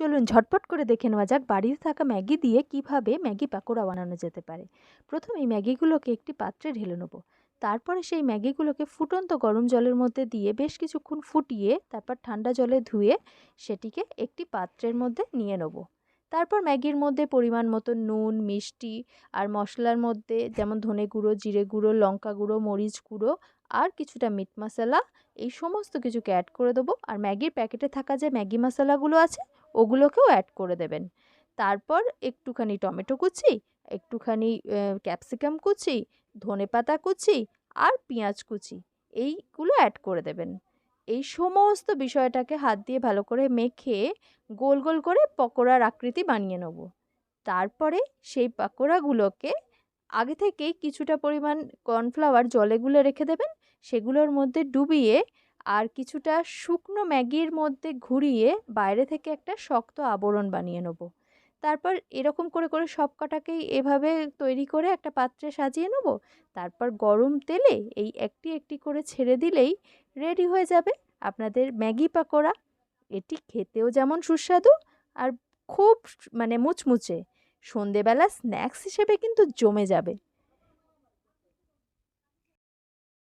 চলুন ঝটপট করে দেখে নেওয়া যাক বাড়িতে থাকা ম্যাগি দিয়ে কিভাবে ম্যাগি পাকোড়া বানানো যেতে পারে। প্রথমে এই ম্যাগিগুলোকে একটি পাত্রে ঢেলে নেব। তারপরে সেই ম্যাগিগুলোকে ফুটন্ত গরম জলের মধ্যে দিয়ে বেশ কিছুক্ষণ ফুটিয়ে তারপর ঠান্ডা জলে ধুয়ে সেটিকে একটি পাত্রের মধ্যে নিয়ে নেব। তারপর ম্যাগির মধ্যে পরিমাণ মতো নুন, মিষ্টি আর মশলার মধ্যে যেমন ধনে গুঁড়ো, জিরে গুঁড়ো, লঙ্কা গুঁড়ো, মরিচ গুঁড়ো আর কিছুটা মিট মশলা, এই সমস্ত কিছুকে অ্যাড করে দেবো। আর ম্যাগির প্যাকেটে থাকা যে ম্যাগি মশলাগুলো আছে ওগুলোকেও অ্যাড করে দেবেন। তারপর একটুখানি টমেটো কুচি, একটুখানি ক্যাপসিকাম কুচি, ধনেপাতা কুচি আর পেঁয়াজ কুচি, এইগুলো অ্যাড করে দেবেন। এই সমস্ত বিষয়টাকে হাত দিয়ে ভালো করে মেখে গোল গোল করে পকোড়ার আকৃতি বানিয়ে নেব। তারপরে সেই পাকোড়াগুলোকে আগে থেকেই কিছুটা পরিমাণ কর্নফ্লাওয়ার জলে গুলে রেখে দেবেন। সেগুলোর মধ্যে ডুবিয়ে আর কিছুটা শুকনো ম্যাগির মধ্যে ঘুরিয়ে বাইরে থেকে একটা শক্ত আবরণ বানিয়ে নেব। তারপর এরকম করে করে সব কটাকেই এভাবে তৈরি করে একটা পাত্রে সাজিয়ে নেব। তারপর গরম তেলে এই একটি একটি করে ছেড়ে দিলেই রেডি হয়ে যাবে আপনাদের ম্যাগি পাকোড়া। এটি খেতেও যেমন সুস্বাদু আর খুব মানে মুচমুচে, সন্ধেবেলা স্ন্যাক্স হিসেবে কিন্তু জমে যাবে।